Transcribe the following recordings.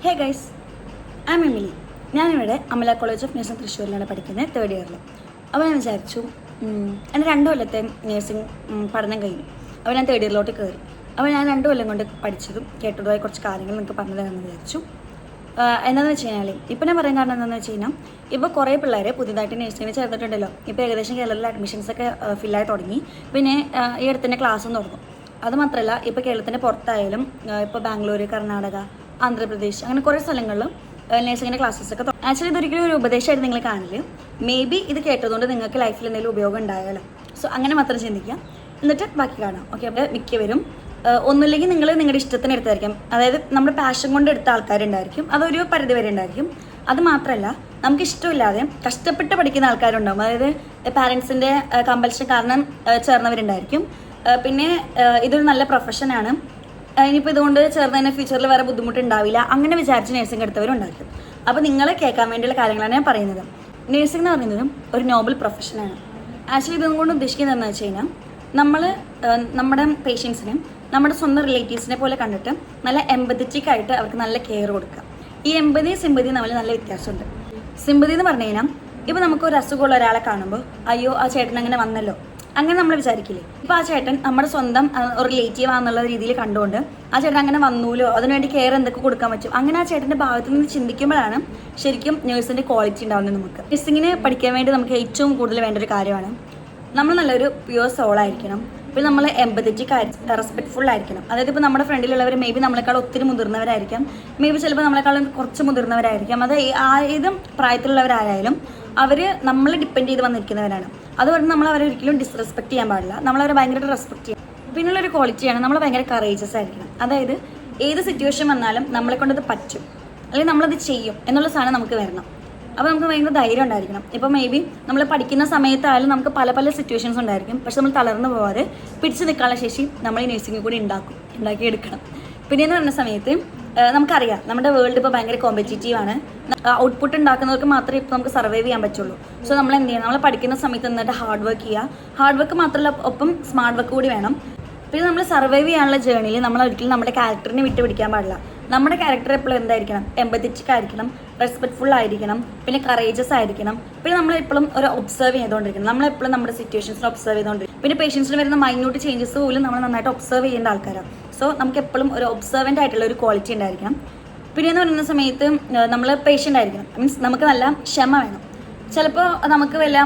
Hey guys, I am Emily. ഞാനിവിടെ Amala college of nursing തൃശ്ശൂരിലാണ് പഠിക്കുന്നത്, 3rd ഇയറിൽ. അപ്പോൾ ഞാൻ വിചാരിച്ചു എൻ്റെ 2 കൊല്ലത്തെ നഴ്സിംഗ് പഠനം കഴിഞ്ഞു. അപ്പോൾ ഞാൻ 3rd ഇയറിലോട്ട് കയറി. അപ്പോൾ ഞാൻ 2 കൊല്ലം കൊണ്ട് പഠിച്ചതും കേട്ടതുമായ കുറച്ച് കാര്യങ്ങൾ നിങ്ങൾക്ക് പറഞ്ഞു തരാമെന്ന് വിചാരിച്ചു. എന്താണെന്ന് വെച്ച് കഴിഞ്ഞാൽ ഇപ്പോൾ ഞാൻ പറയാൻ കാരണം എന്താണെന്ന് വെച്ച് കഴിഞ്ഞാൽ, ഇപ്പോൾ കുറേ പിള്ളേർ പുതിയതായിട്ട് നഴ്സിംഗിന് ചേർന്നിട്ടുണ്ടല്ലോ. ഇപ്പോൾ ഏകദേശം കേരളത്തിൽ അഡ്മിഷൻസൊക്കെ ഫില്ലായി തുടങ്ങി. പിന്നെ ഈ അടുത്തന്നെ ക്ലാസ്സും തുടങ്ങും. അതുമാത്രമല്ല, ഇപ്പോൾ കേരളത്തിൻ്റെ പുറത്തായാലും ഇപ്പോൾ ബാംഗ്ലൂർ, കർണാടക, ആന്ധ്രാപ്രദേശ് അങ്ങനെ കുറേ സ്ഥലങ്ങളിലും നഴ്സിങ്ങിൻ്റെ ക്ലാസ്സസൊക്കെ ആക്ച്വലി ഇതൊരിക്കലും ഒരു ഉപദേശമായിട്ട് നിങ്ങൾ കാണില്ല. മേ ബി ഇത് കേട്ടതുകൊണ്ട് നിങ്ങൾക്ക് ലൈഫിൽ എന്തെങ്കിലും ഉപയോഗം ഉണ്ടായാലോ. സോ അങ്ങനെ മാത്രം ചിന്തിക്കാം, എന്നിട്ട് ബാക്കി കാണാം. ഓക്കെ, അപ്പോൾ മിക്കവരും ഒന്നുമില്ലെങ്കിൽ നിങ്ങൾ നിങ്ങളുടെ ഇഷ്ടത്തിന് എടുത്തായിരിക്കും. അതായത് നമ്മുടെ പാഷൻ കൊണ്ട് എടുത്ത ആൾക്കാരുണ്ടായിരിക്കും, അതൊരു പരിധി വരെ ഉണ്ടായിരിക്കും. അത് മാത്രമല്ല, നമുക്ക് ഇഷ്ടമില്ലാതെ കഷ്ടപ്പെട്ട് പഠിക്കുന്ന ആൾക്കാരുണ്ടാകും. അതായത് പാരൻസിൻ്റെ കമ്പൽഷൻ കാരണം ചേർന്നവരുണ്ടായിരിക്കും. പിന്നെ ഇതൊരു നല്ല പ്രൊഫഷനാണ്, ഇനിയിപ്പോൾ ഇതുകൊണ്ട് ചേർന്നതിന് ഫ്യൂച്ചറിൽ വേറെ ബുദ്ധിമുട്ടുണ്ടാവില്ല, അങ്ങനെ വിചാരിച്ച് നഴ്സിംഗ് എടുത്തവരുണ്ടായിരിക്കും. അപ്പോൾ നിങ്ങൾ കേൾക്കാൻ വേണ്ടിയുള്ള കാര്യങ്ങളാണ് ഞാൻ പറയുന്നത്. നഴ്സിംഗ് എന്ന് പറയുന്നതും ഒരു നോബൽ പ്രൊഫഷനാണ്. ആക്ച്വലി ഇതുകൊണ്ട് ഉദ്ദേശിക്കുന്നത് എന്താണെന്ന് വെച്ച് കഴിഞ്ഞാൽ, നമ്മൾ നമ്മുടെ പേഷ്യൻസിനെ നമ്മുടെ സ്വന്തം റിലേറ്റീവ്സിനെ പോലെ കണ്ടിട്ട് നല്ല എമ്പതറ്റിക് ആയിട്ട് അവർക്ക് നല്ല കെയർ കൊടുക്കുക. ഈ എമ്പതിയും സിമ്പതിയും തമ്മിൽ നല്ല വ്യത്യാസമുണ്ട്. സിമ്പതി എന്ന് പറഞ്ഞു കഴിഞ്ഞാൽ, ഇപ്പോൾ നമുക്കൊരു അസുഖമുള്ള ഒരാളെ കാണുമ്പോൾ അയ്യോ ആ ചേട്ടൻ അങ്ങനെ വന്നല്ലോ അങ്ങനെ നമ്മൾ വിചാരിക്കില്ലേ. ഇപ്പോൾ ആ ചേട്ടൻ നമ്മുടെ സ്വന്തം റിലേറ്റീവ് ആണെന്നുള്ള രീതിയിൽ കണ്ടുകൊണ്ട് ആ ചേട്ടൻ അങ്ങനെ വന്നൂലോ, അതിനുവേണ്ടി കെയർ എന്തൊക്കെ കൊടുക്കാൻ പറ്റും, അങ്ങനെ ആ ചേട്ടൻ്റെ ഭാഗത്തു നിന്ന് ചിന്തിക്കുമ്പോഴാണ് ശരിക്കും നഴ്സിൻ്റെ ക്വാളിറ്റി ഉണ്ടാകുന്നത്. നമുക്ക് നഴ്സിങ്ങിന് പഠിക്കാൻ വേണ്ടി നമുക്ക് ഏറ്റവും കൂടുതൽ വേണ്ട ഒരു കാര്യമാണ് നമ്മൾ നല്ലൊരു പ്യുവർ സോളായിരിക്കണം. പിന്നെ നമ്മൾ എമ്പതറ്റിക് ആയിരിക്കും, റെസ്പെക്ട്ഫുൾ ആയിരിക്കണം. അതായത് ഇപ്പോൾ നമ്മുടെ ഫ്രണ്ടിലുള്ളവർ മേ ബി നമ്മളെക്കാൾ ഒത്തിരി മുതിർന്നവരായിരിക്കാം, മേ ബി ചിലപ്പോൾ നമ്മളെക്കാളും കുറച്ച് മുതിർന്നവരായിരിക്കാം. അത് ഏതും പ്രായത്തിലുള്ളവരായാലും അവർ നമ്മളെ ഡിപ്പെൻഡ് ചെയ്ത് വന്നിരിക്കുന്നവരാണ്. അത് പറഞ്ഞ് നമ്മൾ അവരെ ഒരിക്കലും ഡിസ്റെസ്പെക്ട് ചെയ്യാൻ പാടില്ല, നമ്മളവരെ ഭയങ്കരമായിട്ട് റെസ്പെക്ട് ചെയ്യണം. പിന്നുള്ളൊരു ക്വാളിറ്റിയാണ് നമ്മൾ ഭയങ്കര കറേജസ് ആയിരിക്കണം. അതായത് ഏത് സിറ്റുവേഷൻ വന്നാലും നമ്മളെ കൊണ്ടത് പറ്റും, അല്ലെങ്കിൽ നമ്മളത് ചെയ്യും എന്നുള്ള സാധനം നമുക്ക് വരണം. അപ്പോൾ നമുക്ക് ഭയങ്കര ധൈര്യം ഉണ്ടായിരിക്കണം. ഇപ്പോൾ മേ ബി നമ്മൾ പഠിക്കുന്ന സമയത്തായാലും നമുക്ക് പല പല സിറ്റുവേഷൻസ് ഉണ്ടായിരിക്കും. പക്ഷെ നമ്മൾ തളർന്നു പോകാതെ പിടിച്ച് നിൽക്കാനുള്ള ശേഷി നമ്മൾ ഈ നഴ്സിംഗിൽ കൂടി ഉണ്ടാക്കിയെടുക്കണം. പിന്നെയെന്ന് പറഞ്ഞ സമയത്ത് നമുക്കറിയാം നമ്മുടെ വേൾഡ് ഇപ്പോൾ ഭയങ്കര കോമ്പറ്റീറ്റീവാണ്. ഔട്ട്പുട്ട് ഉണ്ടാക്കുന്നവർക്ക് മാത്രമേ ഇപ്പോൾ നമുക്ക് സർവൈവ് ചെയ്യാൻ പറ്റുള്ളൂ. സോ നമ്മൾ എന്ത് ചെയ്യണം, നമ്മൾ പഠിക്കുന്ന സമയത്ത് നന്നായിട്ട് ഹാർഡ് വർക്ക് ചെയ്യുക. ഹാർഡ് വർക്ക് മാത്രമല്ല, ഒപ്പം സ്മാർട്ട് വർക്ക് കൂടി വേണം. പിന്നെ നമ്മൾ സർവൈവ് ചെയ്യാനുള്ള ജേർണിയിൽ നമ്മൾ ഒരിക്കലും നമ്മുടെ ക്യാരക്ടറിനെ വിട്ട് പിടിക്കാൻ പാടില്ല. നമ്മുടെ ക്യാരക്ടർ എപ്പോഴും എന്തായിരിക്കണം, എമ്പതറ്റിക് ആയിരിക്കണം, റെസ്പെക്ട്ഫുൾ ആയിരിക്കണം, പിന്നെ കറേജസ് ആയിരിക്കണം. പിന്നെ നമ്മളെപ്പോഴും ഒരു ഒബ്സർവ് ചെയ്തുകൊണ്ടിരിക്കണം. നമ്മളെപ്പോഴും നമ്മുടെ സിറ്റുവേഷൻസിൽ ഒബ്സർവ് ചെയ്തുകൊണ്ടിരിക്കും. പിന്നെ പേഷ്യൻസിന് വരുന്ന മൈന്യൂട്ട് ചേഞ്ചസ് പോലും നമ്മൾ നന്നായിട്ട് ഒബ്സർവ് ചെയ്യേണ്ട ആൾക്കാരാണ്. സോ നമുക്ക് എപ്പോഴും ഒരു ഒബ്സർവൻ്റ് ആയിട്ടുള്ള ഒരു ക്വാളിറ്റി ഉണ്ടായിരിക്കണം. പിന്നെ എന്ന് പറയുന്ന സമയത്ത് നമ്മൾ പേഷ്യൻ്റ് ആയിരിക്കണം. മീൻസ് നമുക്ക് നല്ല ക്ഷമ വേണം. ചിലപ്പോൾ നമുക്ക് വല്ല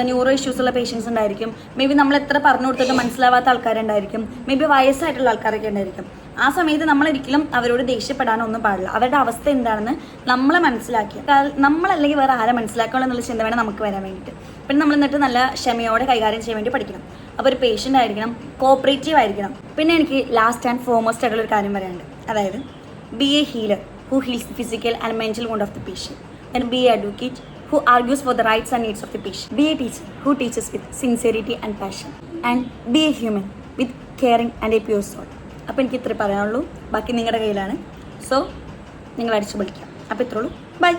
ന്യൂറോ ഇഷ്യൂസ് ഉള്ള പേഷ്യൻസ് ഉണ്ടായിരിക്കും. മേ ബി നമ്മൾ എത്ര പറഞ്ഞു കൊടുത്തിട്ട് മനസ്സിലാവാത്ത ആൾക്കാരുണ്ടായിരിക്കും. മേ ബി വയസ്സായിട്ടുള്ള ആൾക്കാരൊക്കെ ഉണ്ടായിരിക്കും. ആ സമയത്ത് നമ്മളൊരിക്കലും അവരോട് ദേഷ്യപ്പെടാനൊന്നും പാടില്ല. അവരുടെ അവസ്ഥ എന്താണെന്ന് നമ്മളെ മനസ്സിലാക്കി, നമ്മളല്ലെങ്കിൽ വേറെ ആരെ മനസ്സിലാക്കണം എന്നുള്ള ചിന്ത വേണം നമുക്ക് വരാൻ വേണ്ടിയിട്ട്. പിന്നെ നമ്മൾ എന്നിട്ട് നല്ല ക്ഷമയോടെ കൈകാര്യം ചെയ്യാൻ വേണ്ടി പഠിക്കണം. അപ്പോൾ ഒരു പേഷ്യൻ്റ് ആയിരിക്കണം, കോപ്പറേറ്റീവ് ആയിരിക്കണം. പിന്നെ എനിക്ക് ലാസ്റ്റ് ആൻഡ് ഫോർമോസ്റ്റ് ആയിട്ടുള്ള ഒരു കാര്യം പറയാനുണ്ട്. അതായത് B A healer who heels physical and mental wound of the patient, and be an advocate who argues for the rights and needs of the patient. Be a teacher who teaches with sincerity and passion, and be a human with caring and a pure soul. അപ്പോൾ എനിക്ക് ഇത്രേ പറയാനുള്ളൂ, ബാക്കി നിങ്ങളുടെ കയ്യിലാണ്. So നിങ്ങൾ അടിച്ചു പഠിക്കാം. അപ്പോൾ ഇത്രയുള്ളൂ. ബൈ.